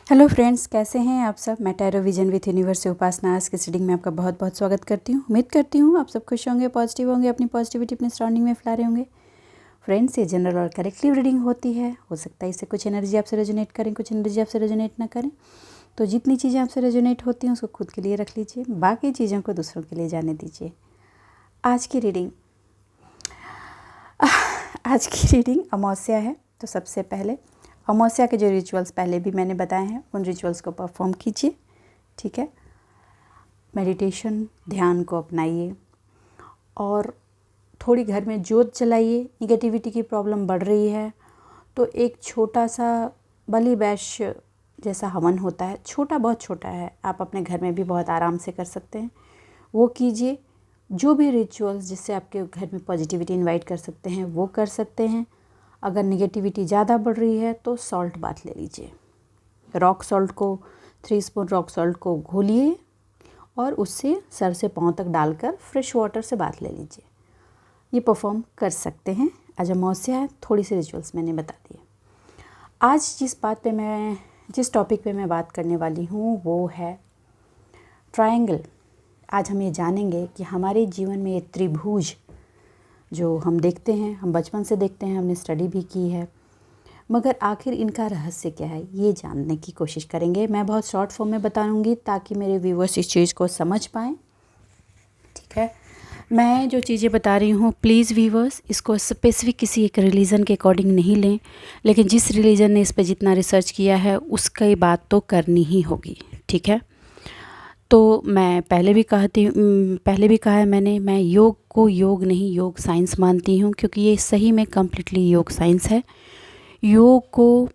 Hello friends, कैसे हैं आप सब। मैं टैरो विजन विथ यूनिवर्स से उपासना आज की रीडिंग में आपका बहुत बहुत स्वागत करती हूँ। उम्मीद करती हूँ आप सब खुश होंगे, पॉजिटिव होंगे, अपनी पॉजिटिविटी अपने सराउंडिंग में फैला रहे होंगे। फ्रेंड्स, ये जनरल और कलेक्टिव रीडिंग होती है। हो सकता है इससे कुछ एनर्जी आपसे रेजोनेट करें, कुछ एनर्जी आपसे रेजोनेट ना करें। तो जितनी चीज़ें आपसे रेजोनेट होती हैं उसको खुद के लिए रख लीजिए, बाकी चीज़ों को दूसरों के लिए जाने दीजिए। आज की रीडिंग अमावस्या है। तो सबसे पहले अमावस्या के जो रिचुअल्स पहले भी मैंने बताए हैं उन रिचुअल्स को परफॉर्म कीजिए, ठीक है। मेडिटेशन, ध्यान को अपनाइए और थोड़ी घर में जोत जलाइए। निगेटिविटी की प्रॉब्लम बढ़ रही है तो एक छोटा सा बलि वैश्य जैसा हवन होता है, छोटा, बहुत छोटा है, आप अपने घर में भी बहुत आराम से कर सकते हैं, वो कीजिए। जो भी रिचुअल्स जिससे आपके घर में पॉजिटिविटी इनवाइट कर सकते हैं वो कर सकते हैं। अगर निगेटिविटी ज़्यादा बढ़ रही है तो सॉल्ट बाथ ले लीजिए। रॉक सॉल्ट को 3 स्पून रॉक सॉल्ट को घोलिए और उससे सर से पाँव तक डालकर फ्रेश वाटर से बाथ ले लीजिए। ये परफॉर्म कर सकते हैं। आज अमावस्या है, थोड़ी सी रिचुअल्स मैंने बता दिए। आज जिस टॉपिक पे मैं बात करने वाली हूँ वो है ट्रायंगल। आज हम ये जानेंगे कि हमारे जीवन में ये त्रिभुज जो हम देखते हैं, हम बचपन से देखते हैं, हमने स्टडी भी की है, मगर आखिर इनका रहस्य क्या है ये जानने की कोशिश करेंगे। मैं बहुत शॉर्ट फॉर्म में बताऊंगी ताकि मेरे व्यूअर्स इस चीज़ को समझ पाएँ, ठीक है। मैं जो चीज़ें बता रही हूँ, प्लीज़ व्यूअर्स इसको स्पेसिफिक किसी एक रिलीजन के अकॉर्डिंग नहीं लें, लेकिन जिस रिलीजन ने इस पर जितना रिसर्च किया है उसकी बात तो करनी ही होगी, ठीक है। तो मैं पहले भी कहा है मैंने, मैं योग को योग नहीं, योग साइंस मानती हूँ, क्योंकि ये सही में कम्प्लीटली योग साइंस है। योग को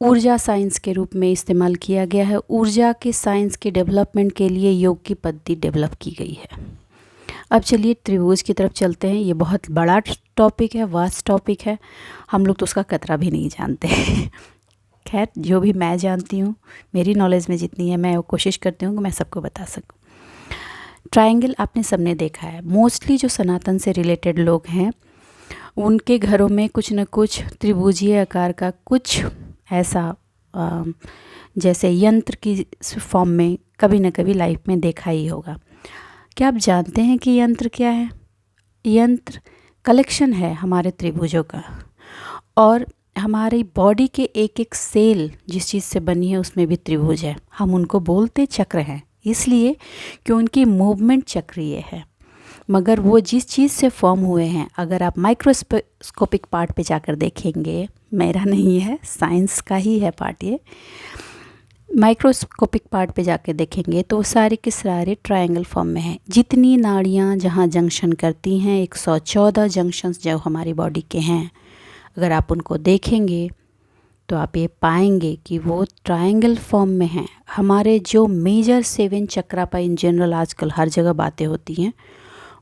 ऊर्जा साइंस के रूप में इस्तेमाल किया गया है। ऊर्जा के साइंस के डेवलपमेंट के लिए योग की पद्धति डेवलप की गई है। अब चलिए त्रिभुज की तरफ चलते हैं। ये बहुत बड़ा टॉपिक है, वास्ट टॉपिक है, हम लोग तो उसका कतरा भी नहीं जानते। खैर, जो भी मैं जानती हूँ, मेरी नॉलेज में जितनी है, मैं वो कोशिश करती हूँ कि मैं सबको बता सकूँ। ट्रायंगल आपने सबने देखा है। मोस्टली जो सनातन से रिलेटेड लोग हैं उनके घरों में कुछ न कुछ त्रिभुजीय आकार का कुछ ऐसा जैसे यंत्र की फॉर्म में कभी न कभी लाइफ में देखा ही होगा। क्या आप जानते हैं कि यंत्र क्या है? यंत्र कलेक्शन है हमारे त्रिभुजों का, और हमारी बॉडी के एक एक सेल जिस चीज़ से बनी है उसमें भी त्रिभुज है। हम उनको बोलते चक्र हैं इसलिए कि उनकी मूवमेंट चक्रीय है, मगर वो जिस चीज़ से फॉर्म हुए हैं, अगर आप माइक्रोस्कोपिक पार्ट पे जाकर देखेंगे, मेरा नहीं है, साइंस का ही है पार्ट ये, माइक्रोस्कोपिक पार्ट पे जाकर देखेंगे तो सारे के सारे ट्रायंगल फॉर्म में हैं। जितनी नाड़ियाँ जहाँ जंक्शन करती हैं, 114 जंक्शंस जो हमारी बॉडी के हैं, अगर आप उनको देखेंगे तो आप ये पाएंगे कि वो ट्रायंगल फॉर्म में हैं। हमारे जो मेजर 7 चक्रा पर इन जनरल आजकल हर जगह बातें होती हैं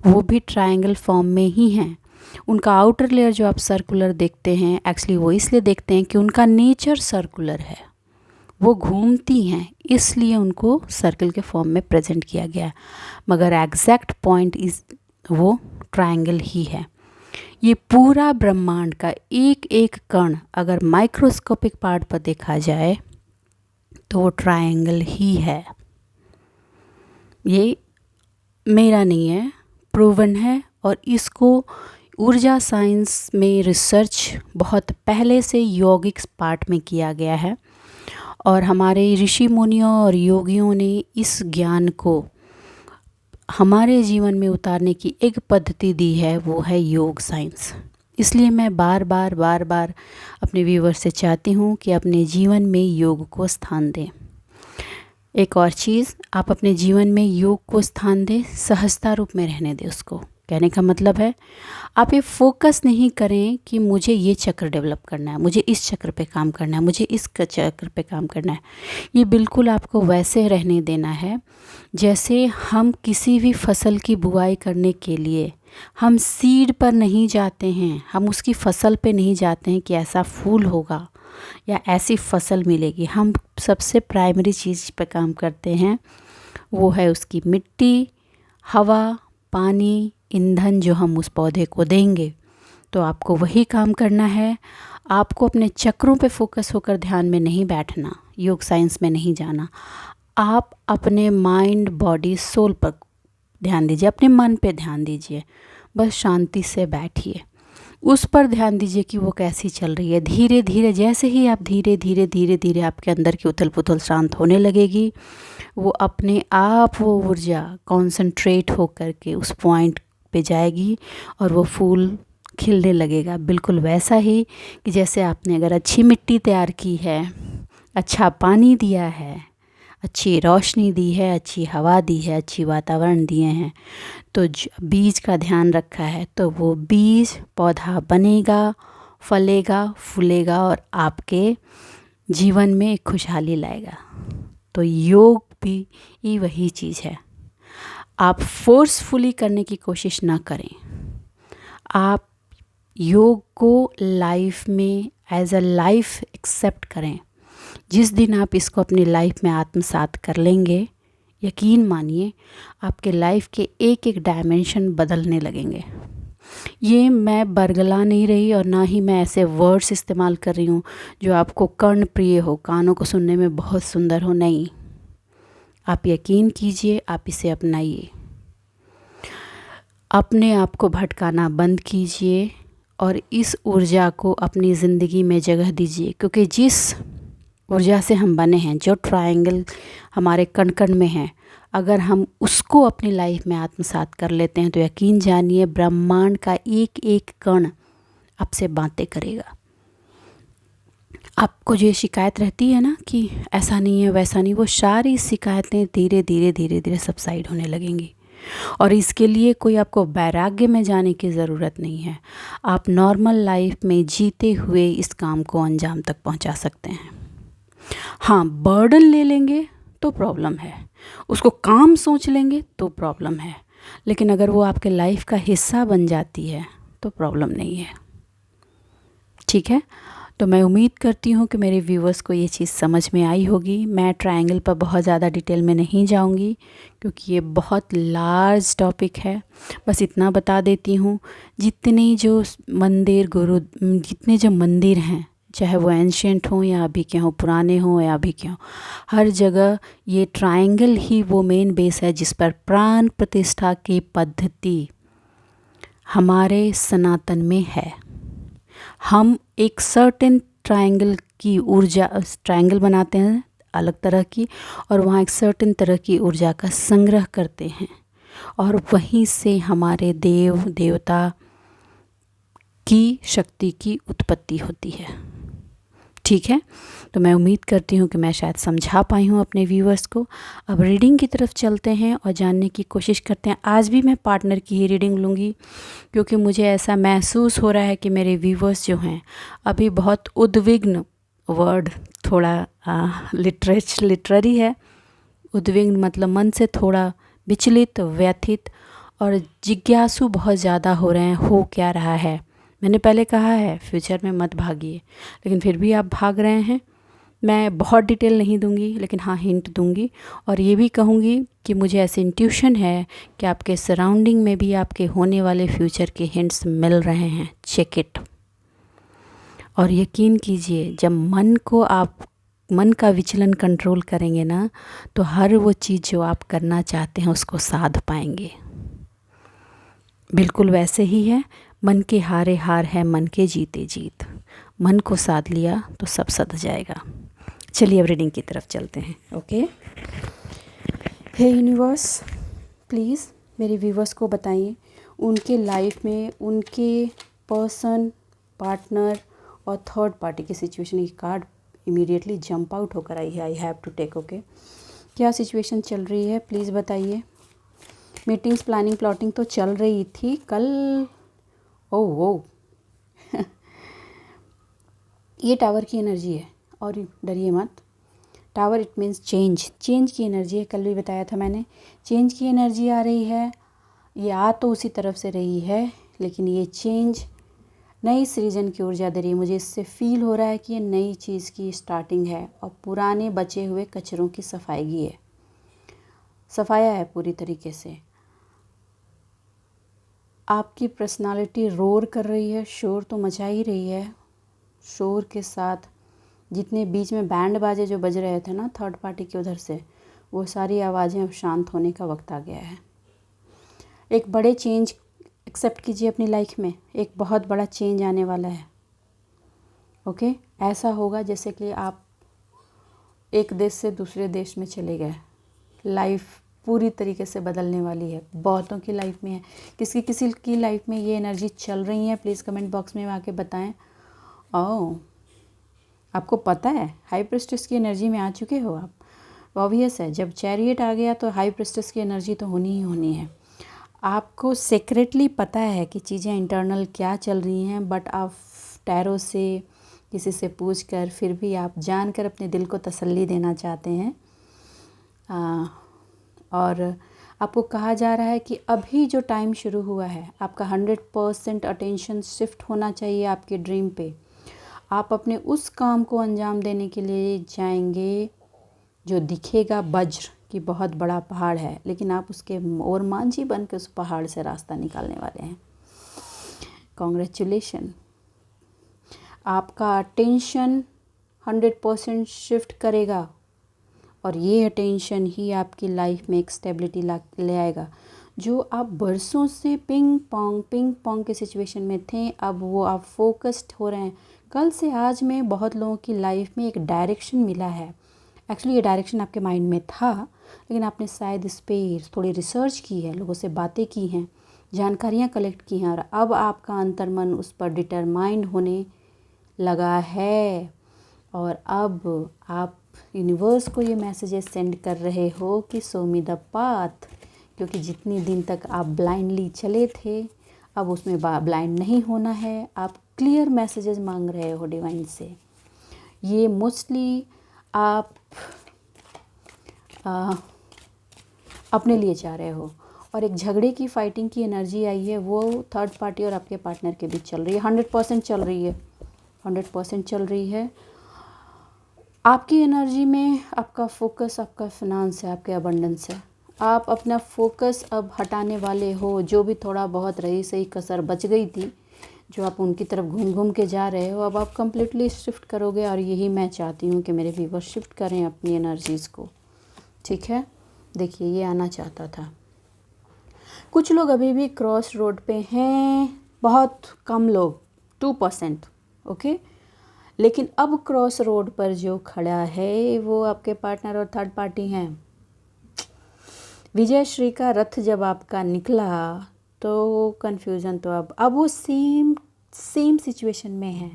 वो भी ट्रायंगल फॉर्म में ही हैं। उनका आउटर लेयर जो आप सर्कुलर देखते हैं, एक्चुअली वो इसलिए देखते हैं कि उनका नेचर सर्कुलर है, वो घूमती हैं, इसलिए उनको सर्कल के फॉर्म में प्रेजेंट किया गया, मगर एग्जैक्ट पॉइंट वो ट्रायंगल ही है। ये पूरा ब्रह्मांड का एक एक कण अगर माइक्रोस्कोपिक पार्ट पर देखा जाए तो वो ट्रायंगल ही है। ये मेरा नहीं है, प्रूवन है, और इसको ऊर्जा साइंस में रिसर्च बहुत पहले से यौगिक पार्ट में किया गया है, और हमारे ऋषि मुनियों और योगियों ने इस ज्ञान को हमारे जीवन में उतारने की एक पद्धति दी है, वो है योग साइंस। इसलिए मैं बार बार अपने व्यूअर्स से चाहती हूँ कि अपने जीवन में योग को स्थान दें। एक और चीज़, आप अपने जीवन में योग को स्थान दें, सहजता रूप में रहने दें उसको। कहने का मतलब है आप ये फोकस नहीं करें कि मुझे ये चक्र डेवलप करना है, मुझे इस चक्र पे काम करना है, मुझे इस चक्र पे काम करना है। ये बिल्कुल आपको वैसे रहने देना है जैसे हम किसी भी फसल की बुआई करने के लिए हम सीड पर नहीं जाते हैं, हम उसकी फसल पे नहीं जाते हैं कि ऐसा फूल होगा या ऐसी फसल मिलेगी। हम सबसे प्राइमरी चीज़ पे काम करते हैं, वो है उसकी मिट्टी, हवा, पानी, ईंधन जो हम उस पौधे को देंगे। तो आपको वही काम करना है। आपको अपने चक्रों पे फोकस होकर ध्यान में नहीं बैठना, योग साइंस में नहीं जाना। आप अपने माइंड, बॉडी, सोल पर ध्यान दीजिए, अपने मन पे ध्यान दीजिए। बस शांति से बैठिए, उस पर ध्यान दीजिए कि वो कैसी चल रही है। धीरे धीरे, जैसे ही आप धीरे धीरे धीरे धीरे आपके अंदर की उथल पुथल शांत होने लगेगी, वो अपने आप वो ऊर्जा कॉन्सेंट्रेट हो करके उस पॉइंट पे जाएगी और वो फूल खिलने लगेगा। बिल्कुल वैसा ही कि जैसे आपने अगर अच्छी मिट्टी तैयार की है, अच्छा पानी दिया है, अच्छी रोशनी दी है, अच्छी हवा दी है, अच्छी वातावरण दिए हैं, तो बीज का ध्यान रखा है, तो वो बीज पौधा बनेगा, फलेगा, फूलेगा और आपके जीवन में एक खुशहाली लाएगा। तो योग भी वही चीज़ है। आप फोर्सफुली करने की कोशिश ना करें। आप योग को लाइफ में एज अ लाइफ एक्सेप्ट करें। जिस दिन आप इसको अपनी लाइफ में आत्मसात कर लेंगे, यकीन मानिए आपके लाइफ के एक एक डायमेंशन बदलने लगेंगे। ये मैं बरगला नहीं रही और ना ही मैं ऐसे वर्ड्स इस्तेमाल कर रही हूँ जो आपको कर्णप्रिय हो, कानों को सुनने में बहुत सुंदर हो। नहीं, आप यकीन कीजिए, आप इसे अपनाइए। अपने आप को भटकाना बंद कीजिए और इस ऊर्जा को अपनी ज़िंदगी में जगह दीजिए, क्योंकि जिस ऊर्जा से हम बने हैं, जो ट्रायंगल हमारे कण कण में है, अगर हम उसको अपनी लाइफ में आत्मसात कर लेते हैं तो यकीन जानिए ब्रह्मांड का एक एक कण आपसे बातें करेगा। आपको जो शिकायत रहती है ना कि ऐसा नहीं है, वैसा नहीं, वो सारी शिकायतें धीरे धीरे धीरे धीरे सबसाइड होने लगेंगी। और इसके लिए कोई आपको वैराग्य में जाने की ज़रूरत नहीं है। आप नॉर्मल लाइफ में जीते हुए इस काम को अंजाम तक पहुंचा सकते हैं। हाँ, बर्डन ले लेंगे तो प्रॉब्लम है, उसको काम सोच लेंगे तो प्रॉब्लम है, लेकिन अगर वो आपके लाइफ का हिस्सा बन जाती है तो प्रॉब्लम नहीं है। ठीक है, तो मैं उम्मीद करती हूँ कि मेरे व्यूवर्स को ये चीज़ समझ में आई होगी। मैं ट्रायंगल पर बहुत ज़्यादा डिटेल में नहीं जाऊँगी क्योंकि ये बहुत लार्ज टॉपिक है। बस इतना बता देती हूँ, जितने जो मंदिर हैं, चाहे वो एंशिएंट हों या अभी के हों, पुराने हों या अभी के हों, हर जगह ये ट्रायंगल ही वो मेन बेस है जिस पर प्राण प्रतिष्ठा की पद्धति हमारे सनातन में है। हम एक सर्टेन ट्रायंगल की ऊर्जा, ट्रायंगल बनाते हैं अलग तरह की, और वहाँ एक सर्टेन तरह की ऊर्जा का संग्रह करते हैं और वहीं से हमारे देव देवता की शक्ति की उत्पत्ति होती है। ठीक है, तो मैं उम्मीद करती हूँ कि मैं शायद समझा पाई हूँ अपने व्यूअर्स को। अब रीडिंग की तरफ चलते हैं और जानने की कोशिश करते हैं। आज भी मैं पार्टनर की ही रीडिंग लूँगी क्योंकि मुझे ऐसा महसूस हो रहा है कि मेरे व्यूअर्स जो हैं अभी बहुत उद्विग्न, वर्ड थोड़ा लिटरेरी है। उद्विग्न मतलब मन से थोड़ा विचलित, व्यथित और जिज्ञासु बहुत ज़्यादा हो रहे हैं। हो क्या रहा है? मैंने पहले कहा है फ्यूचर में मत भागिए, लेकिन फिर भी आप भाग रहे हैं। मैं बहुत डिटेल नहीं दूंगी, लेकिन हाँ हिंट दूंगी और ये भी कहूँगी कि मुझे ऐसे इंट्यूशन है कि आपके सराउंडिंग में भी आपके होने वाले फ्यूचर के हिंट्स मिल रहे हैं। Check it. और यकीन कीजिए, जब मन का विचलन कंट्रोल करेंगे ना, तो हर वो चीज़ जो आप करना चाहते हैं उसको साध पाएंगे। बिल्कुल वैसे ही है, मन के हारे हार है, मन के जीते जीत। मन को साध लिया तो सब सध जाएगा। चलिए अब रीडिंग की तरफ चलते हैं। ओके, हे यूनिवर्स, प्लीज़ मेरे व्यूवर्स को बताइए उनके लाइफ में उनके पर्सन, पार्टनर और थर्ड पार्टी की सिचुएशन की कार्ड इमीडिएटली जंप आउट होकर आई है। I have to take. Okay, क्या सिचुएशन चल रही है प्लीज़ बताइए। मीटिंग्स, प्लानिंग, प्लॉटिंग तो चल रही थी कल। ओह ये टावर की एनर्जी है और डरिए मत। टावर इट मीन्स चेंज की एनर्जी है। कल भी बताया था मैंने, चेंज की एनर्जी आ रही है। ये आ तो उसी तरफ से रही है, लेकिन ये चेंज नई सृजन की ऊर्जा दे रही है। मुझे इससे फील हो रहा है कि ये नई चीज़ की स्टार्टिंग है और पुराने बचे हुए कचरों की सफाई है, सफाया है पूरी तरीके से। आपकी पर्सनालिटी रोर कर रही है, शोर तो मचा ही रही है। शोर के साथ जितने बीच में बैंड बाजे जो बज रहे थे ना थर्ड पार्टी के उधर से, वो सारी आवाज़ें अब शांत होने का वक्त आ गया है। एक बड़े चेंज एक्सेप्ट कीजिए अपनी लाइफ में, एक बहुत बड़ा चेंज आने वाला है। ओके, ऐसा होगा जैसे कि आप एक देश से दूसरे देश में चले गए। लाइफ पूरी तरीके से बदलने वाली है, बहुतों की लाइफ में है। किसी किसी की लाइफ में ये एनर्जी चल रही है, प्लीज़ कमेंट बॉक्स में आके बताएं। ओह, आपको पता है हाई प्रिस्टेस की एनर्जी में आ चुके हो आप। ऑब्वियस है, जब चैरियट आ गया तो हाई प्रिस्टेस की एनर्जी तो होनी ही होनी है। आपको सीक्रेटली पता है कि चीज़ें इंटरनल क्या चल रही हैं, बट आप टैरो से, किसी से पूछ कर, फिर भी आप जानकर अपने दिल को तसल्ली देना चाहते हैं। और आपको कहा जा रहा है कि अभी जो टाइम शुरू हुआ है, आपका 100% अटेंशन शिफ्ट होना चाहिए आपके ड्रीम पे। आप अपने उस काम को अंजाम देने के लिए जाएंगे जो दिखेगा वज्र की बहुत बड़ा पहाड़ है, लेकिन आप उसके और मांझी बन के उस पहाड़ से रास्ता निकालने वाले हैं। कॉन्ग्रेचुलेशन, आपका अटेंशन 100% शिफ्ट करेगा और ये अटेंशन ही आपकी लाइफ में एक स्टेबिलिटी ले आएगा। जो आप बरसों से पिंग पोंग के सिचुएशन में थे, अब वो आप फोकस्ड हो रहे हैं। कल से आज में बहुत लोगों की लाइफ में एक डायरेक्शन मिला है। एक्चुअली ये डायरेक्शन आपके माइंड में था, लेकिन आपने शायद इस पर थोड़ी रिसर्च की है, लोगों से बातें की हैं, जानकारियाँ कलेक्ट की हैं, और अब आपका अंतर्मन उस पर डिटरमाइंड होने लगा है। और अब आप यूनिवर्स को ये मैसेजेस सेंड कर रहे हो कि शो मी द पाथ, क्योंकि जितनी दिन तक आप ब्लाइंडली चले थे, अब उसमें ब्लाइंड नहीं होना है। आप क्लियर मैसेजेस मांग रहे हो डिवाइन से। ये मोस्टली आप अपने लिए चाह रहे हो। और एक झगड़े की, फाइटिंग की एनर्जी आई है, वो थर्ड पार्टी और आपके पार्टनर के बीच चल रही है। 100% चल रही है, 100% चल रही है। आपकी एनर्जी में आपका फोकस आपका फिनांस है, आपके अबंडेंस है। आप अपना फोकस अब हटाने वाले हो। जो भी थोड़ा बहुत रही सही कसर बच गई थी, जो आप उनकी तरफ घूम घूम के जा रहे हो, अब आप कम्प्लीटली शिफ्ट करोगे। और यही मैं चाहती हूँ कि मेरे व्यूअर्स शिफ्ट करें अपनी एनर्जीज़ को। ठीक है, देखिए ये आना चाहता था। कुछ लोग अभी भी क्रॉस रोड पे हैं, बहुत कम लोग, 2%। ओके, लेकिन अब क्रॉस रोड पर जो खड़ा है वो आपके पार्टनर और थर्ड पार्टी हैं। विजय श्री का रथ जब आपका निकला तो कन्फ्यूज़न तो अब वो सेम सिचुएशन में है।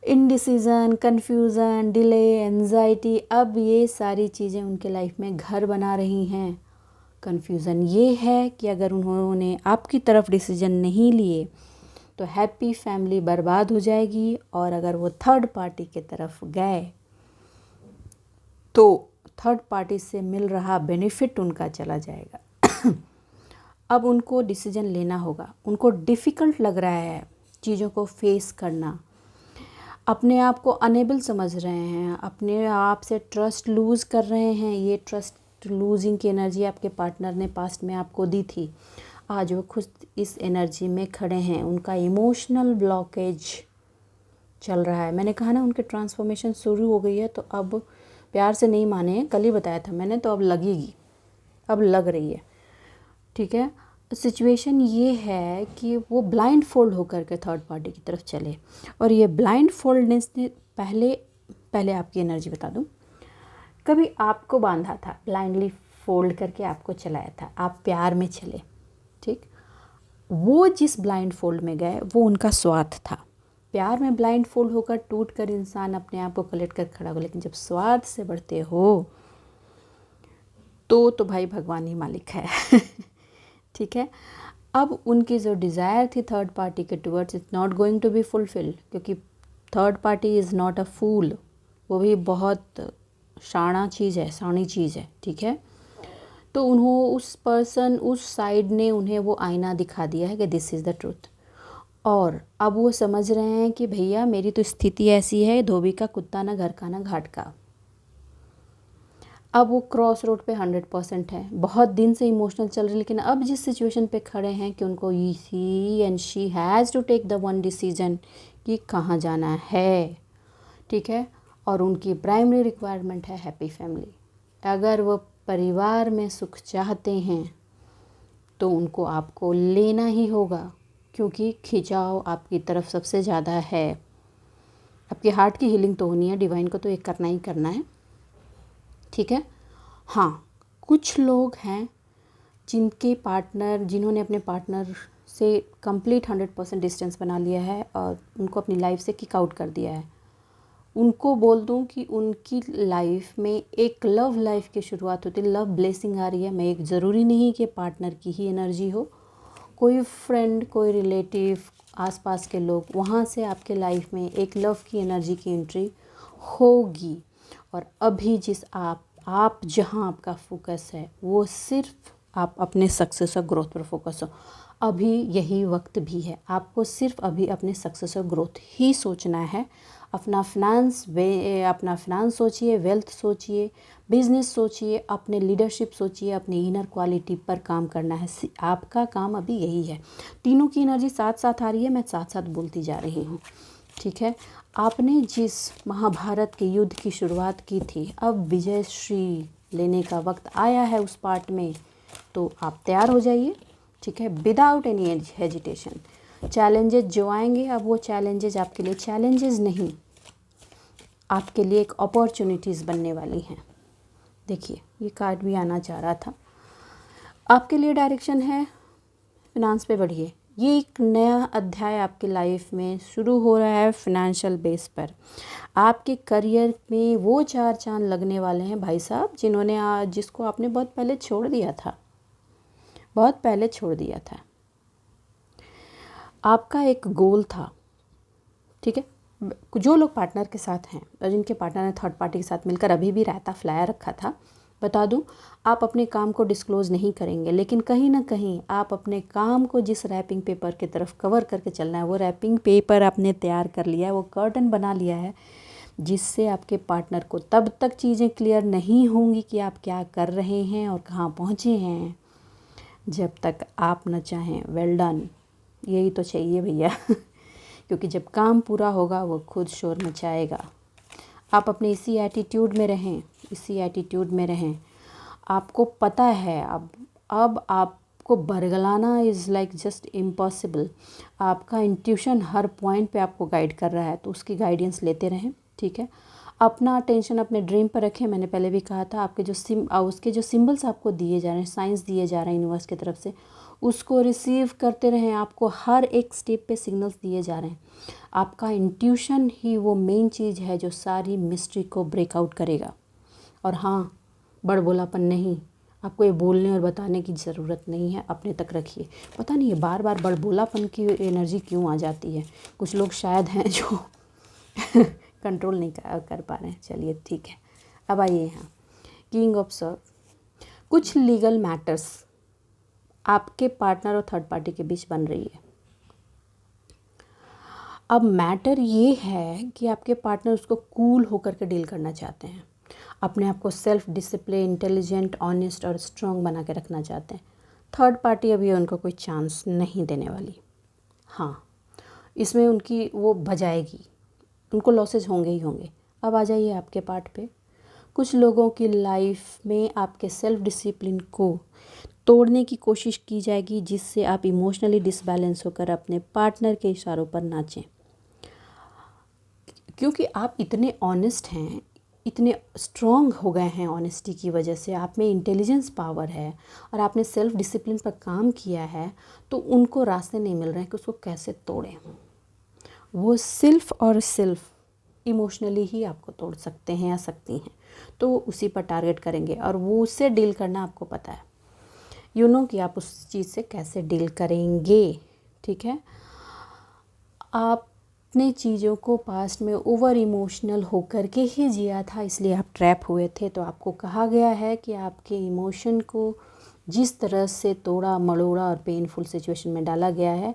इनडिसीज़न, कन्फ्यूज़न, डिले, एंजाइटी, अब ये सारी चीज़ें उनके लाइफ में घर बना रही हैं। कन्फ्यूज़न ये है कि अगर उन्होंने आपकी तरफ डिसीजन नहीं लिए तो हैप्पी फैमिली बर्बाद हो जाएगी, और अगर वो थर्ड पार्टी की तरफ गए तो थर्ड पार्टी से मिल रहा बेनिफिट उनका चला जाएगा। अब उनको डिसीजन लेना होगा। उनको डिफ़िकल्ट लग रहा है चीज़ों को फेस करना। अपने आप को अनेबल समझ रहे हैं, अपने आप से ट्रस्ट लूज़ कर रहे हैं। ये ट्रस्ट लूजिंग की एनर्जी आपके पार्टनर ने पास्ट में आपको दी थी। आज वो खुद इस एनर्जी में खड़े हैं। उनका इमोशनल ब्लॉकेज चल रहा है। मैंने कहा ना, उनके ट्रांसफॉर्मेशन शुरू हो गई है। तो अब प्यार से नहीं माने, कल ही बताया था मैंने, तो अब लगेगी, अब लग रही है। ठीक है, सिचुएशन ये है कि वो ब्लाइंड फोल्ड होकर के थर्ड पार्टी की तरफ चले। और ये ब्लाइंड फोल्डनेस ने पहले आपकी एनर्जी बता दूं, कभी आपको बांधा था, ब्लाइंडली फोल्ड करके आपको चलाया था, आप प्यार में चले। ठीक, वो जिस ब्लाइंड फोल्ड में गए वो उनका स्वार्थ था। प्यार में ब्लाइंड फोल्ड होकर टूट कर इंसान अपने आप को कलेक्ट कर खड़ा हो, लेकिन जब स्वार्थ से बढ़ते हो तो भाई भगवान ही मालिक है। ठीक है, अब उनकी जो डिज़ायर थी थर्ड पार्टी के towards, it's not going to be fulfilled, क्योंकि third party is not a fool. वो भी बहुत शाना चीज़ है, शानी चीज़ है। ठीक है, तो उस साइड ने उन्हें वो आईना दिखा दिया है कि दिस इज़ द ट्रूथ। और अब वो समझ रहे हैं कि भैया मेरी तो स्थिति ऐसी है, धोबी का कुत्ता ना घर का ना घाट का। अब वो क्रॉस रोड पे 100% है। बहुत दिन से इमोशनल चल रही है, लेकिन अब जिस सिचुएशन पे खड़े हैं कि उनको he and she has to take the one decision कि कहाँ जाना है। ठीक है। और उनकी प्राइमरी रिक्वायरमेंट है हैप्पी फैमिली। अगर वो परिवार में सुख चाहते हैं तो उनको आपको लेना ही होगा, क्योंकि खिंचाव आपकी तरफ सबसे ज़्यादा है। आपके हार्ट की हीलिंग तो होनी है, डिवाइन को तो एक करना ही करना है, ठीक है। हाँ, कुछ लोग हैं जिन्होंने अपने पार्टनर से कंप्लीट 100% डिस्टेंस बना लिया है और उनको अपनी लाइफ से किक आउट कर दिया है। उनको बोल दूं कि उनकी लाइफ में एक लव लाइफ की शुरुआत होती है, लव ब्लेसिंग आ रही है। मैं एक ज़रूरी नहीं कि पार्टनर की ही एनर्जी हो, कोई फ्रेंड, कोई रिलेटिव, आसपास के लोग, वहाँ से आपके लाइफ में एक लव की एनर्जी की एंट्री होगी। और अभी आप जहाँ आपका फोकस है वो सिर्फ आप अपने सक्सेस और ग्रोथ पर फोकस हो। अभी यही वक्त भी है, आपको सिर्फ अभी अपने सक्सेस और ग्रोथ ही सोचना है। अपना फिनांस सोचिए, वेल्थ सोचिए, बिजनेस सोचिए, अपने लीडरशिप सोचिए, अपने इनर क्वालिटी पर काम करना है। आपका काम अभी यही है। तीनों की एनर्जी साथ साथ आ रही है, मैं साथ साथ बोलती जा रही हूँ, ठीक है। आपने जिस महाभारत के युद्ध की शुरुआत की थी, अब विजय श्री लेने का वक्त आया है उस पार्ट में, तो आप तैयार हो जाइए, ठीक है, विदाउट एनी हेजिटेशन। चैलेंजेस जो आएंगे, अब वो चैलेंजेस आपके लिए चैलेंजेस नहीं, आपके लिए एक अपॉर्चुनिटीज़ बनने वाली हैं। देखिए, ये कार्ड भी आना चाह रहा था। आपके लिए डायरेक्शन है, फिनांस पे बढ़िए। ये एक नया अध्याय आपकी लाइफ में शुरू हो रहा है फिनेंशियल बेस पर। आपके करियर में वो 4 चांद लगने वाले हैं भाई साहब, जिसको आपने बहुत पहले छोड़ दिया था। आपका एक गोल था, ठीक है। जो लोग पार्टनर के साथ हैं और जिनके पार्टनर ने थर्ड पार्टी के साथ मिलकर अभी भी रायता फैलाया रखा था, बता दूं, आप अपने काम को डिस्क्लोज़ नहीं करेंगे, लेकिन कहीं ना कहीं आप अपने काम को जिस रैपिंग पेपर की तरफ कवर करके चलना है, वो रैपिंग पेपर आपने तैयार कर लिया है, वो कर्टन बना लिया है, जिससे आपके पार्टनर को तब तक चीज़ें क्लियर नहीं होंगी कि आप क्या कर रहे हैं और कहाँ पहुँचे हैं, जब तक आप न चाहें। वेल डन, यही तो चाहिए भैया क्योंकि जब काम पूरा होगा वो खुद शोर मचाएगा। आप अपने इसी एटीट्यूड में रहें। आपको पता है अब आपको बरगलाना इज़ लाइक जस्ट इम्पॉसिबल। आपका इंट्यूशन हर पॉइंट पे आपको गाइड कर रहा है, तो उसकी गाइडेंस लेते रहें, ठीक है। अपना अटेंशन अपने ड्रीम पर रखें। मैंने पहले भी कहा था, उसके जो सिंबल्स आपको दिए जा रहे हैं, साइंस दिए जा रहे हैं यूनिवर्स की तरफ से, उसको रिसीव करते रहें। आपको हर एक स्टेप पे सिग्नल्स दिए जा रहे हैं। आपका इंट्यूशन ही वो मेन चीज़ है जो सारी मिस्ट्री को ब्रेकआउट करेगा। और हाँ, बड़बोलापन नहीं, आपको ये बोलने और बताने की ज़रूरत नहीं है, अपने तक रखिए। पता नहीं ये बार बार बड़बोलापन की एनर्जी क्यों आ जाती है, कुछ लोग शायद हैं जो कंट्रोल नहीं कर पा रहे हैं। चलिए ठीक है, अब आइए यहाँ किंग ऑफ सॉर्ड। कुछ लीगल मैटर्स आपके पार्टनर और थर्ड पार्टी के बीच बन रही है। अब मैटर ये है कि आपके पार्टनर उसको कूल होकर के डील करना चाहते हैं, अपने आप को सेल्फ डिसिप्लिन, इंटेलिजेंट, ऑनेस्ट और स्ट्रॉन्ग बना के रखना चाहते हैं। थर्ड पार्टी अभी उनको कोई चांस नहीं देने वाली। हाँ, इसमें उनकी वो बजाएगी, उनको लॉसेज होंगे ही होंगे। अब आ जाइए आपके पार्ट पे। कुछ लोगों की लाइफ में आपके सेल्फ डिसिप्लिन को तोड़ने की कोशिश की जाएगी, जिससे आप इमोशनली डिसबैलेंस होकर अपने पार्टनर के इशारों पर नाचें। क्योंकि आप इतने ऑनेस्ट हैं, इतने स्ट्रॉन्ग हो गए हैं ऑनेस्टी की वजह से, आप में इंटेलिजेंस पावर है और आपने सेल्फ डिसिप्लिन पर काम किया है, तो उनको रास्ते नहीं मिल रहे हैं कि उसको कैसे तोड़ें। वो सिर्फ इमोशनली ही आपको तोड़ सकते हैं या सकती हैं, तो वो उसी पर टारगेट करेंगे और वो उससे डील करना आपको पता है। कि आप उस चीज़ से कैसे डील करेंगे, ठीक है। आपने चीज़ों को पास्ट में ओवर इमोशनल होकर के ही जिया था, इसलिए आप ट्रैप हुए थे। तो आपको कहा गया है कि आपके इमोशन को जिस तरह से तोड़ा मड़ोड़ा और पेनफुल सिचुएशन में डाला गया है,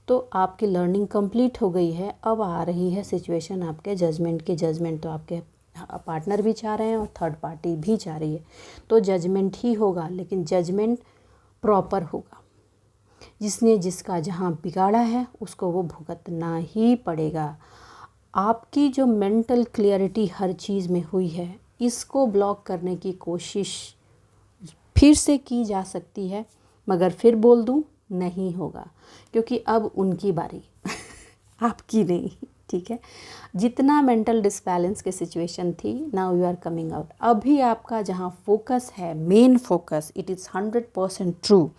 तो आपकी लर्निंग कंप्लीट हो गई है। अब आ रही है सिचुएशन आपके जजमेंट की। जजमेंट तो आपके पार्टनर भी चाह रहे हैं और थर्ड पार्टी भी चाह रही है, तो जजमेंट ही होगा, लेकिन जजमेंट प्रॉपर होगा। जिसने जिसका जहाँ बिगाड़ा है उसको वो भुगतना ही पड़ेगा। आपकी जो मेंटल क्लियरिटी हर चीज़ में हुई है, इसको ब्लॉक करने की कोशिश फिर से की जा सकती है, मगर फिर बोल दूं नहीं होगा, क्योंकि अब उनकी बारी आपकी नहीं। ठीक है, जितना मेंटल डिसबैलेंस की सिचुएशन थी, now you are coming out. अभी आपका जहाँ फोकस है, main focus, it is 100% true,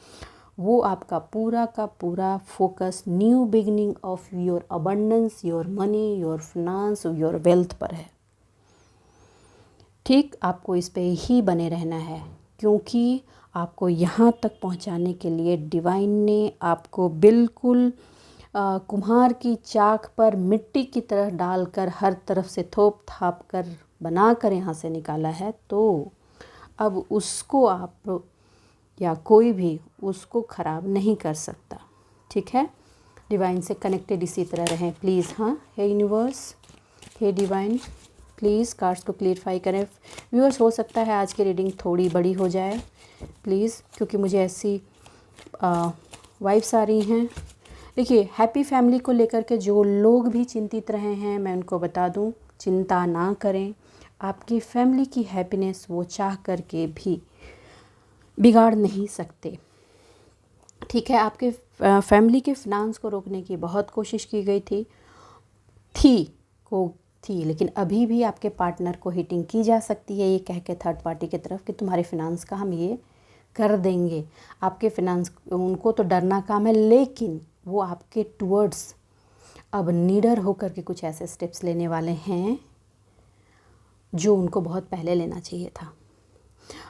वो आपका पूरा का पूरा focus new beginning of your abundance, your money, your finance, your wealth पर है। ठीक, आपको इस पे ही बने रहना है, क्योंकि आपको यहाँ तक पहुँचाने के लिए डिवाइन ने आपको बिल्कुल कुम्हार की चाक पर मिट्टी की तरह डालकर हर तरफ से थोप थाप कर बना कर यहाँ से निकाला है। तो अब उसको आप या कोई भी उसको ख़राब नहीं कर सकता। ठीक है, डिवाइन से कनेक्टेड इसी तरह रहें प्लीज़। हाँ, हे यूनिवर्स, हे डिवाइन, प्लीज़ कार्ड्स को क्लियरफाई करें। व्यूअर्स, हो सकता है आज की रीडिंग थोड़ी बड़ी हो जाए प्लीज़, क्योंकि मुझे ऐसी वाइब्स आ रही हैं। देखिए, हैप्पी फैमिली को लेकर के जो लोग भी चिंतित रहे हैं, मैं उनको बता दूं, चिंता ना करें। आपकी फैमिली की हैप्पीनेस वो चाह करके भी बिगाड़ नहीं सकते। ठीक है, आपके फैमिली के फिनांस को रोकने की बहुत कोशिश की गई थी, लेकिन अभी भी आपके पार्टनर को हिटिंग की जा सकती है, ये कह के थर्ड पार्टी की तरफ कि तुम्हारे फिनांस का हम ये कर देंगे। आपके फिनांस, उनको तो डरना काम है, लेकिन वो आपके टूवर्ड्स अब निडर होकर के कुछ ऐसे स्टेप्स लेने वाले हैं जो उनको बहुत पहले लेना चाहिए था।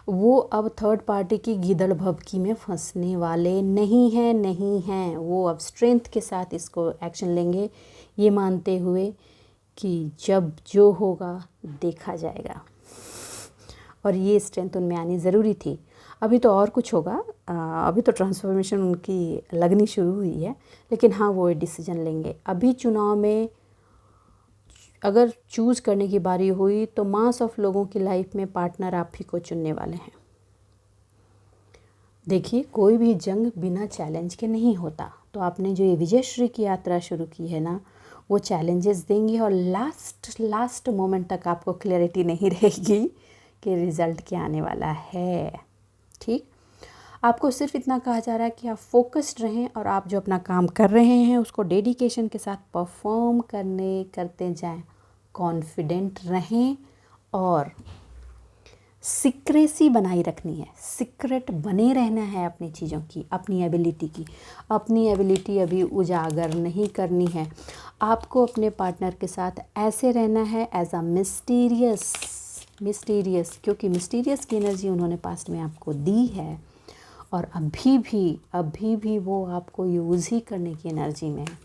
वो अब थर्ड पार्टी की गीदड़ भभकी में फंसने वाले नहीं हैं। वो अब स्ट्रेंथ के साथ इसको एक्शन लेंगे, ये मानते हुए कि जब जो होगा देखा जाएगा। और ये स्ट्रेंथ उनमें आनी ज़रूरी थी। अभी तो और कुछ होगा, अभी तो ट्रांसफॉर्मेशन उनकी लगनी शुरू हुई है, लेकिन हाँ, वो डिसीजन लेंगे। अभी चुनाव में अगर चूज़ करने की बारी हुई तो मास ऑफ लोगों की लाइफ में पार्टनर आप ही को चुनने वाले हैं। देखिए, कोई भी जंग बिना चैलेंज के नहीं होता। तो आपने जो ये विजयश्री की यात्रा शुरू की है ना, वो चैलेंजेस देंगे और लास्ट मोमेंट तक आपको क्लैरिटी नहीं रहेगी कि रिज़ल्ट क्या आने वाला है। ठीक, आपको सिर्फ इतना कहा जा रहा है कि आप फोकस्ड रहें और आप जो अपना काम कर रहे हैं उसको डेडिकेशन के साथ परफॉर्म करते जाएं, कॉन्फिडेंट रहें और सीक्रेसी बनाई रखनी है, सीक्रेट बने रहना है अपनी चीज़ों की, अपनी एबिलिटी अभी उजागर नहीं करनी है। आपको अपने पार्टनर के साथ ऐसे रहना है एज अ मिस्टीरियस, क्योंकि मिस्टीरियस की एनर्जी उन्होंने पास्ट में आपको दी है और अभी भी वो आपको यूज़ ही करने की एनर्जी में है,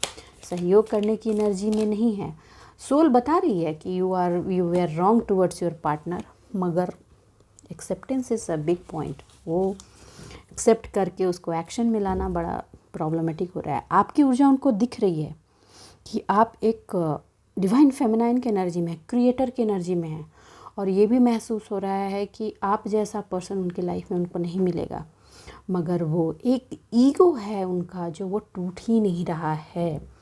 सहयोग करने की एनर्जी में नहीं है। सोल बता रही है कि you are wrong towards your partner, मगर acceptance is a big point. वो एक्सेप्ट करके उसको एक्शन में लाना बड़ा प्रॉब्लमेटिक हो रहा है। आपकी ऊर्जा उनको दिख रही है कि आप एक डिवाइन फेमिनाइन की एनर्जी में, क्रिएटर की एनर्जी में हैं, और ये भी महसूस हो रहा है कि आप जैसा पर्सन उनकी लाइफ में उनको नहीं मिलेगा, मगर वो एक ईगो है उनका जो वो टूट ही नहीं रहा है।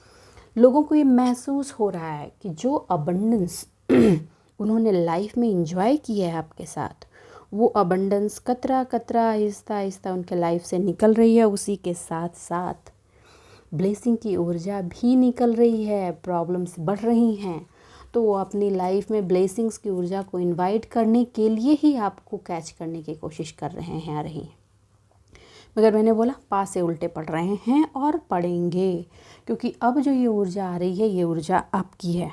लोगों को ये महसूस हो रहा है कि जो अबंडेंस उन्होंने लाइफ में एंजॉय किया है आपके साथ, वो अबंडेंस कतरा कतरा आहिस्ता उनके लाइफ से निकल रही है। उसी के साथ साथ ब्लेसिंग की ऊर्जा भी निकल रही है, प्रॉब्लम्स बढ़ रही हैं। तो वो अपनी लाइफ में ब्लेसिंग्स की ऊर्जा को इनवाइट करने के लिए ही आपको कैच करने की कोशिश कर रहे हैं, आ रही हैं। मगर मैंने बोला पास से उल्टे पड़ रहे हैं और पड़ेंगे, क्योंकि अब जो ये ऊर्जा आ रही है, ये ऊर्जा आपकी है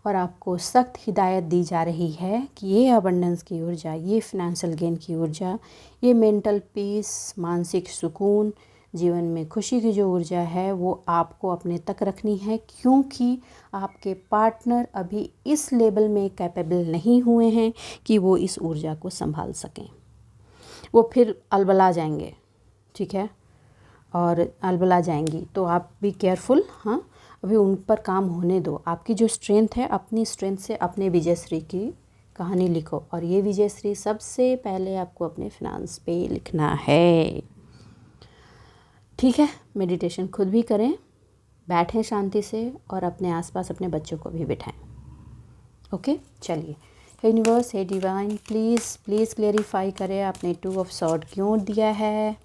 और आपको सख्त हिदायत दी जा रही है कि ये अबंडेंस की ऊर्जा, ये फिनेंशियल गेन की ऊर्जा, ये मेंटल पीस, मानसिक सुकून, जीवन में खुशी की जो ऊर्जा है, वो आपको अपने तक रखनी है, क्योंकि आपके पार्टनर अभी इस लेवल में कैपेबल नहीं हुए हैं कि वो इस ऊर्जा को संभाल सकें। वो फिर अलबला जाएंगे, ठीक है, और अलबला जाएंगी। तो आप भी केयरफुल। हाँ, अभी उन पर काम होने दो। आपकी जो स्ट्रेंथ है, अपनी स्ट्रेंथ से अपने विजयश्री की कहानी लिखो, और ये विजयश्री सबसे पहले आपको अपने फिनांस पे लिखना है। ठीक है, मेडिटेशन खुद भी करें, बैठें शांति से और अपने आसपास अपने बच्चों को भी बिठाएं। ओके, चलिए। हे यूनिवर्स, हे डिवाइन, प्लीज़ क्लेरिफाई करें आपने 2 ऑफ सॉर्ड क्यों दिया है।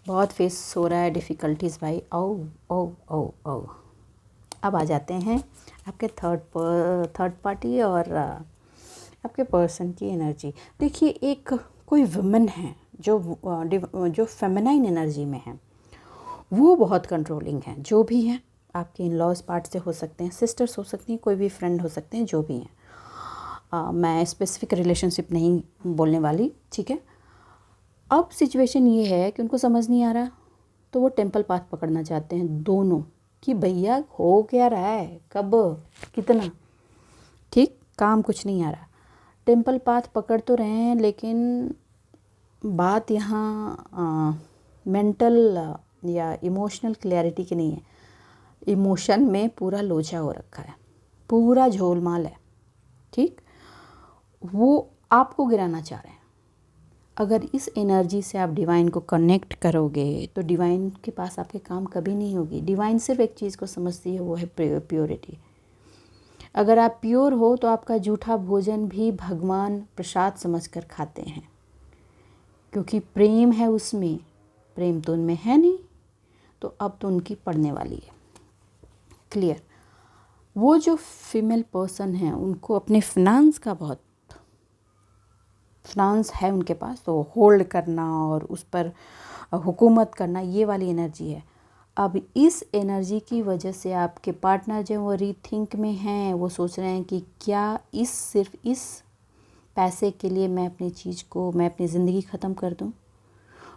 बहुत फेस हो रहा है डिफ़िकल्टीज़ भाई। ओ। अब आ जाते हैं आपके थर्ड पार्टी और आपके पर्सन की एनर्जी। देखिए, एक कोई वुमेन है जो फेमिनाइन एनर्जी में है, वो बहुत कंट्रोलिंग है। जो भी हैं, आपके इन लॉज पार्ट से हो सकते हैं, सिस्टर्स हो सकती हैं, कोई भी फ्रेंड हो सकते हैं, जो भी हैं। मैं स्पेसिफिक रिलेशनशिप नहीं बोलने वाली, ठीक है। अब सिचुएशन ये है कि उनको समझ नहीं आ रहा, तो वो टेम्पल पाथ पकड़ना चाहते हैं दोनों, कि भैया हो क्या रहा है, कब, कितना, ठीक, काम कुछ नहीं आ रहा। टेम्पल पाथ पकड़ तो रहे हैं, लेकिन बात यहाँ मेंटल या इमोशनल क्लैरिटी की नहीं है। इमोशन में पूरा लोचा हो रखा है, पूरा झोलमाल है, ठीक। वो आपको गिराना चाह रहे हैं। अगर इस एनर्जी से आप डिवाइन को कनेक्ट करोगे तो डिवाइन के पास आपके काम कभी नहीं होगी। डिवाइन सिर्फ एक चीज़ को समझती है, वो है प्योरिटी। अगर आप प्योर हो तो आपका जूठा भोजन भी भगवान प्रसाद समझकर खाते हैं, क्योंकि प्रेम है उसमें। प्रेम तो उनमें है नहीं, तो अब तो उनकी पड़ने वाली है। क्लियर। वो जो फीमेल पर्सन है, उनको अपने फिनांस का बहुत फिनांस है उनके पास, तो होल्ड करना और उस पर हुकूमत करना, ये वाली एनर्जी है। अब इस एनर्जी की वजह से आपके पार्टनर जो वो रीथिंक में हैं, वो सोच रहे हैं कि क्या सिर्फ इस पैसे के लिए मैं अपनी ज़िंदगी ख़त्म कर दूं।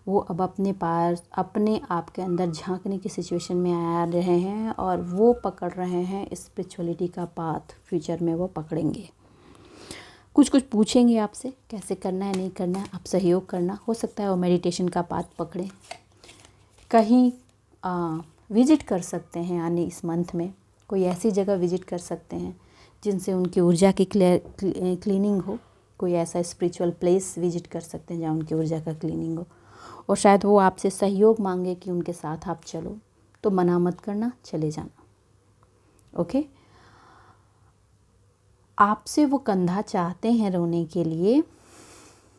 वो अब अपने आप के अंदर झांकने की सिचुएशन में आ रहे हैं और वो पकड़ रहे हैं स्पिरिचुअलिटी का पाथ। फ्यूचर में वो पकड़ेंगे, कुछ पूछेंगे आपसे, कैसे करना है, नहीं करना है, आप सहयोग करना। हो सकता है वो मेडिटेशन का पाथ पकड़ें, कहीं विज़िट कर सकते हैं। यानी इस मंथ में कोई ऐसी जगह विज़िट कर सकते हैं जिनसे उनकी ऊर्जा की क्लीनिंग हो। कोई ऐसा स्पिरिचुअल प्लेस विज़िट कर सकते हैं जहाँ उनकी ऊर्जा का क्लीनिंग हो। और शायद वो आपसे सहयोग मांगे कि उनके साथ आप चलो, तो मना मत करना, चले जाना। ओके। आपसे वो कंधा चाहते हैं रोने के लिए,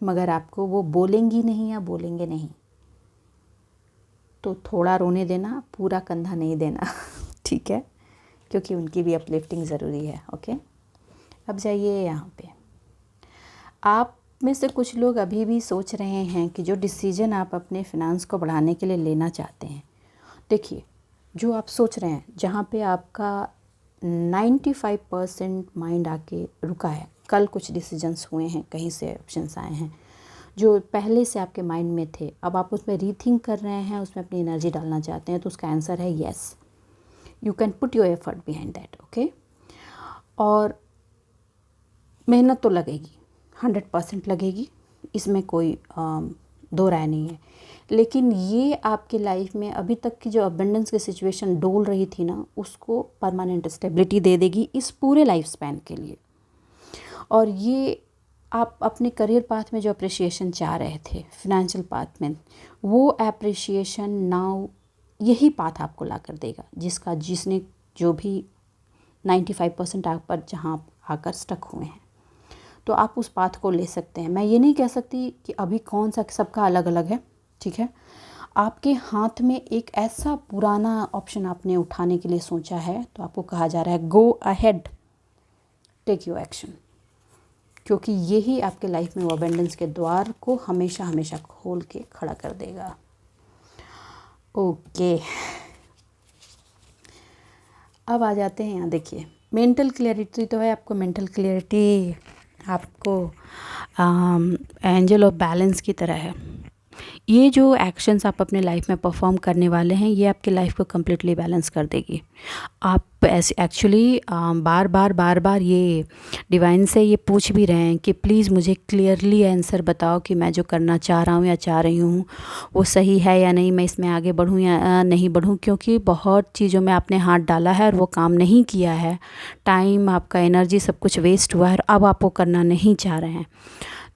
मगर आपको वो बोलेंगी नहीं या बोलेंगे नहीं, तो थोड़ा रोने देना, पूरा कंधा नहीं देना ठीक है, क्योंकि उनकी भी अपलिफ्टिंग ज़रूरी है। ओके। अब जाइए यहाँ पे। आप में से कुछ लोग अभी भी सोच रहे हैं कि जो डिसीजन आप अपने फिनांस को बढ़ाने के लिए लेना चाहते हैं, देखिए, जो आप सोच रहे हैं, जहाँ पे आपका 95% माइंड आके रुका है। कल कुछ डिसीजंस हुए हैं, कहीं से ऑप्शंस आए हैं जो पहले से आपके माइंड में थे, अब आप उसमें रीथिंक कर रहे हैं, उसमें अपनी एनर्जी डालना चाहते हैं, तो उसका आंसर है yes, you can put your effort behind that. Okay. और मेहनत तो लगेगी, 100% लगेगी, इसमें कोई दो राय नहीं है। लेकिन ये आपके लाइफ में अभी तक की जो अबंडेंस की सिचुएशन डोल रही थी ना, उसको परमानेंट स्टेबिलिटी दे देगी इस पूरे लाइफ स्पैन के लिए। और ये आप अपने करियर पाथ में जो अप्रिशिएशन चाह रहे थे, फिनेंशियल पाथ में, वो अप्रिशिएशन नाउ यही पाथ आपको ला कर देगा, जिसने जो भी 95% आप पर जहाँ आकर स्टक हुए हैं, तो आप उस पाथ को ले सकते हैं। मैं ये नहीं कह सकती कि अभी कौन सा, सबका अलग अलग है, ठीक है। आपके हाथ में एक ऐसा पुराना ऑप्शन आपने उठाने के लिए सोचा है, तो आपको कहा जा रहा है go ahead, take your action, क्योंकि यही आपके लाइफ में वो अबंडेंस के द्वार को हमेशा हमेशा खोल के खड़ा कर देगा। ओके। अब आ जाते हैं यहाँ, देखिए, मेंटल क्लैरिटी तो है आपको। मेंटल क्लैरिटी आपको एंजल ऑफ बैलेंस की तरह है। ये जो एक्शंस आप अपने लाइफ में परफॉर्म करने वाले हैं, ये आपकी लाइफ को कम्प्लीटली बैलेंस कर देगी। आप ऐसे एक्चुअली बार बार ये डिवाइन से ये पूछ भी रहे हैं कि प्लीज़ मुझे क्लियरली आंसर बताओ कि मैं जो करना चाह रहा हूँ या चाह रही हूँ वो सही है या नहीं, मैं इसमें आगे बढ़ूँ या नहीं बढ़ूँ, क्योंकि बहुत चीज़ों में आपने हाथ डाला है और वो काम नहीं किया है, टाइम, आपका एनर्जी, सब कुछ वेस्ट हुआ है, और अब आप वो करना नहीं चाह रहे हैं।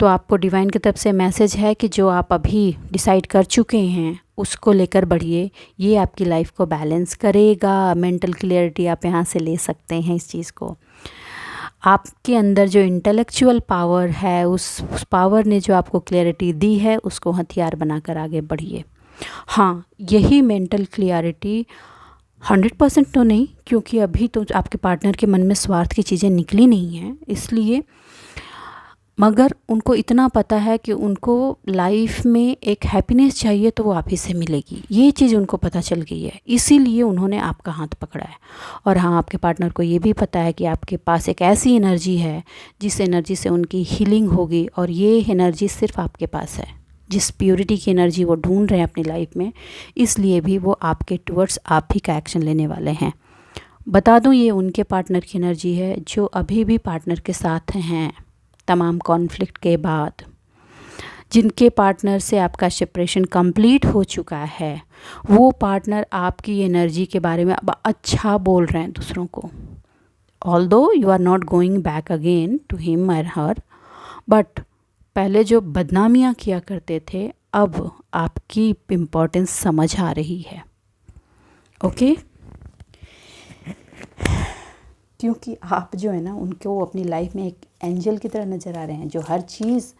तो आपको डिवाइन की तरफ से मैसेज है कि जो आप अभी डिसाइड कर चुके हैं उसको लेकर बढ़िए, ये आपकी लाइफ को बैलेंस करेगा। मेंटल क्लियरिटी आप यहाँ से ले सकते हैं इस चीज़ को। आपके अंदर जो इंटेलेक्चुअल पावर है, उस पावर ने जो आपको क्लियरिटी दी है, उसको हथियार बनाकर आगे बढ़िए। हाँ, यही मेंटल क्लियरिटी 100% तो नहीं, क्योंकि अभी तो आपके पार्टनर के मन में स्वार्थ की चीज़ें निकली नहीं हैं, इसलिए, मगर उनको इतना पता है कि उनको लाइफ में एक हैप्पीनेस चाहिए तो वो आप ही से मिलेगी, ये चीज़ उनको पता चल गई है, इसीलिए उन्होंने आपका हाथ पकड़ा है। और हाँ, आपके पार्टनर को ये भी पता है कि आपके पास एक ऐसी एनर्जी है जिस एनर्जी से उनकी हीलिंग होगी, और ये एनर्जी सिर्फ आपके पास है, जिस प्योरिटी की एनर्जी वो ढूंढ रहे हैं अपनी लाइफ में, इसलिए भी वो आपके टुवर्ड्स आप ही का एक्शन लेने वाले हैं। बता दूं, ये उनके पार्टनर की एनर्जी है जो अभी भी पार्टनर के साथ हैं तमाम कॉन्फ्लिक्ट के बाद। जिनके पार्टनर से आपका सेपरेशन कंप्लीट हो चुका है, वो पार्टनर आपकी एनर्जी के बारे में अब अच्छा बोल रहे हैं दूसरों को। Although you are not going back again to him और हर, बट पहले जो बदनामियाँ किया करते थे, अब आपकी इम्पोर्टेंस समझ आ रही है। ओके, क्योंकि आप जो है ना, उनको अपनी लाइफ में एक एंजल की तरह नज़र आ रहे हैं, जो हर चीज़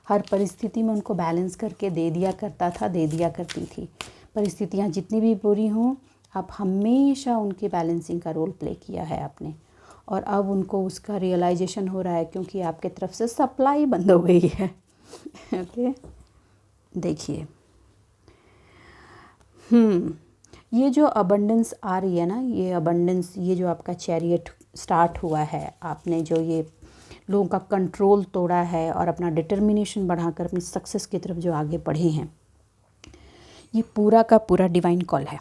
हर परिस्थिति में उनको बैलेंस करके दे दिया करता था, दे दिया करती थी। परिस्थितियाँ जितनी भी बुरी हों, आप हमेशा उनकी बैलेंसिंग का रोल प्ले किया है आपने, और अब उनको उसका रियलाइजेशन हो रहा है, क्योंकि आपके तरफ से सप्लाई बंद हो गई है। ओके, देखिए, ये जो अबंडेंस आ रही है ना, ये अबंडेंस, ये जो आपका चैरियट स्टार्ट हुआ है, आपने जो ये लोगों का कंट्रोल तोड़ा है और अपना डिटर्मिनेशन बढ़ाकर अपनी सक्सेस की तरफ जो आगे बढ़े हैं, ये पूरा का पूरा डिवाइन कॉल है।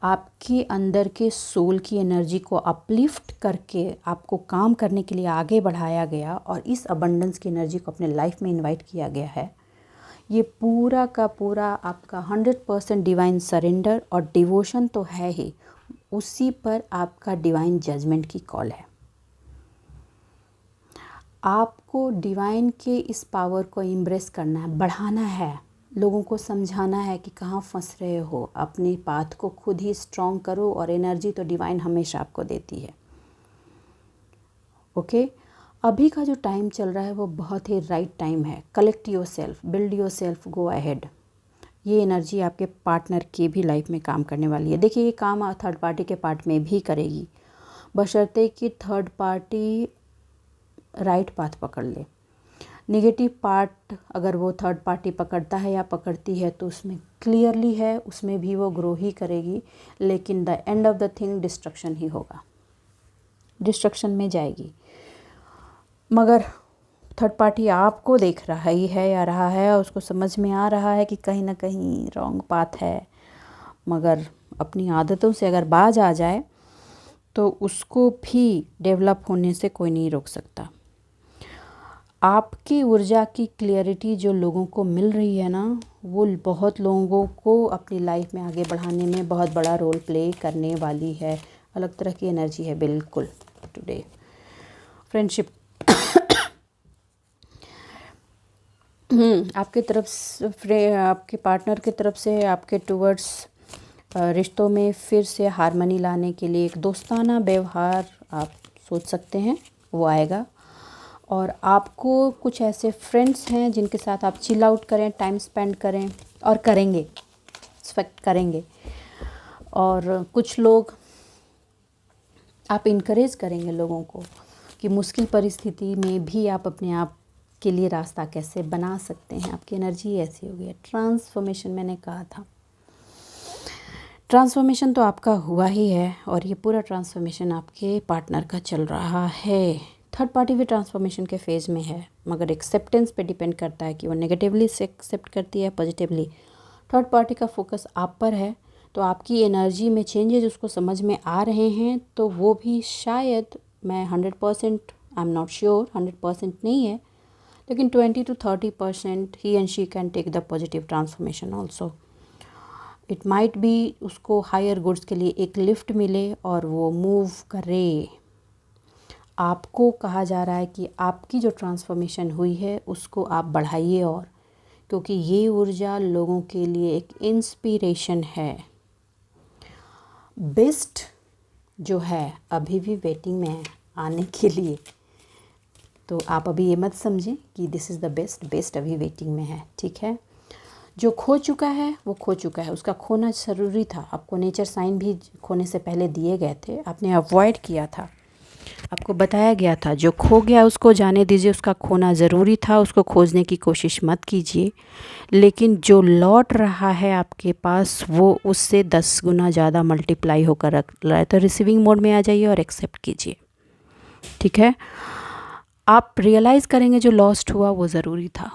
आपके अंदर के सोल की एनर्जी को अपलिफ्ट करके आपको काम करने के लिए आगे बढ़ाया गया, और इस अबंडेंस की एनर्जी को अपने लाइफ में इनवाइट किया गया है। ये पूरा का पूरा आपका 100% डिवाइन सरेंडर और डिवोशन तो है ही, उसी पर आपका डिवाइन जजमेंट की कॉल है। आपको डिवाइन के इस पावर को इम्ब्रेस करना है, बढ़ाना है, लोगों को समझाना है कि कहाँ फंस रहे हो, अपने पाथ को खुद ही स्ट्रॉन्ग करो, और एनर्जी तो डिवाइन हमेशा आपको देती है। ओके, अभी का जो टाइम चल रहा है वो बहुत ही राइट टाइम है। Collect your self, build your self, go ahead. ये एनर्जी आपके पार्टनर की भी लाइफ में काम करने वाली है। देखिए, ये काम थर्ड पार्टी के पार्ट में भी करेगी, बशर्ते कि थर्ड पार्टी राइट पाथ पकड़ ले। नेगेटिव पार्ट अगर वो थर्ड पार्टी पकड़ता है या पकड़ती है, तो उसमें क्लियरली है, उसमें भी वो ग्रो ही करेगी, लेकिन the end of the thing destruction ही होगा, डिस्ट्रक्शन में जाएगी। मगर थर्ड पार्टी आपको देख रहा ही है या रहा है, और उसको समझ में आ रहा है कि कहीं ना कहीं रॉन्ग पाथ है, मगर अपनी आदतों से अगर बाज आ जाए तो उसको भी डेवलप होने से कोई नहीं रोक सकता। आपकी ऊर्जा की क्लियरिटी जो लोगों को मिल रही है ना, वो बहुत लोगों को अपनी लाइफ में आगे बढ़ाने में बहुत बड़ा रोल प्ले करने वाली है। अलग तरह की एनर्जी है बिल्कुल टुडे। फ्रेंडशिप आपके तरफ से, आपके पार्टनर की तरफ से आपके टुवर्ड्स रिश्तों में फिर से हार्मनी लाने के लिए एक दोस्ताना व्यवहार आप सोच सकते हैं, वो आएगा। और आपको कुछ ऐसे फ्रेंड्स हैं जिनके साथ आप चिल आउट करें, टाइम स्पेंड करें, और करेंगे, एक्सपेक्ट करेंगे। और कुछ लोग आप इनकरेज करेंगे लोगों को कि मुश्किल परिस्थिति में भी आप अपने आप के लिए रास्ता कैसे बना सकते हैं। आपकी एनर्जी ऐसी हो गई है। ट्रांसफॉर्मेशन, मैंने कहा था, ट्रांसफॉर्मेशन तो आपका हुआ ही है, और ये पूरा ट्रांसफॉर्मेशन आपके पार्टनर का चल रहा है। थर्ड पार्टी भी ट्रांसफॉर्मेशन के फेज़ में है, मगर एक्सेप्टेंस पे डिपेंड करता है कि वो नेगेटिवली से एक्सेप्ट करती है, पॉजिटिवली। थर्ड पार्टी का फोकस आप पर है, तो आपकी एनर्जी में चेंजेस उसको समझ में आ रहे हैं, तो वो भी शायद, मैं 100%, आई एम नॉट श्योर, 100% नहीं है, लेकिन 20 to 30% ही and she can take the positive transformation also. It might be उसको हायर गुड्स के लिए एक लिफ्ट मिले और वो मूव करे। आपको कहा जा रहा है कि आपकी जो ट्रांसफॉर्मेशन हुई है उसको आप बढ़ाइए, और क्योंकि ये ऊर्जा लोगों के लिए एक इंस्पिरेशन है। बेस्ट जो है अभी भी वेटिंग में है आने के लिए, तो आप अभी ये मत समझें कि this is the best, best अभी वेटिंग में है, ठीक है। जो खो चुका है वो खो चुका है, उसका खोना ज़रूरी था। आपको नेचर साइन भी खोने से पहले दिए गए थे, आपने अवॉइड किया था, आपको बताया गया था जो खो गया उसको जाने दीजिए, उसका खोना ज़रूरी था, उसको खोजने की कोशिश मत कीजिए। लेकिन जो लौट रहा है आपके पास वो उससे 10 गुना ज़्यादा मल्टीप्लाई होकर रख रहा है, तो रिसीविंग मोड में आ जाइए और एक्सेप्ट कीजिए, ठीक है। आप रियलाइज़ करेंगे जो लॉस्ट हुआ वो ज़रूरी था,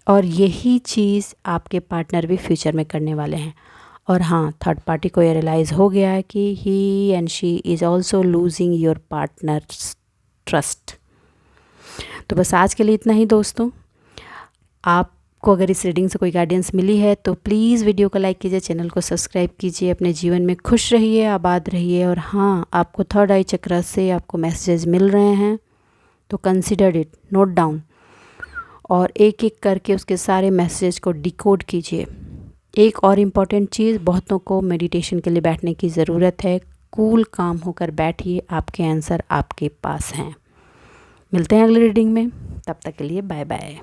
और यही चीज़ आपके पार्टनर भी फ्यूचर में करने वाले हैं। और हाँ, थर्ड पार्टी को ये रियलाइज़ हो गया है कि he and she is also losing your partner's trust. तो बस आज के लिए इतना ही दोस्तों। आपको अगर इस रीडिंग से कोई गाइडेंस मिली है तो प्लीज़ वीडियो को लाइक कीजिए, चैनल को सब्सक्राइब कीजिए, अपने जीवन में खुश रहिए, आबाद रहिए। और हाँ, आपको थर्ड आई चक्र से आपको मैसेजेस मिल रहे हैं तो कंसिडर इट, नोट डाउन, और एक एक करके उसके सारे मैसेज को डिकोड कीजिए। एक और इम्पॉर्टेंट चीज़, बहुतों को मेडिटेशन के लिए बैठने की ज़रूरत है। कूल काम होकर बैठिए, आपके आंसर आपके पास हैं। मिलते हैं अगली रीडिंग में, तब तक के लिए बाय बाय।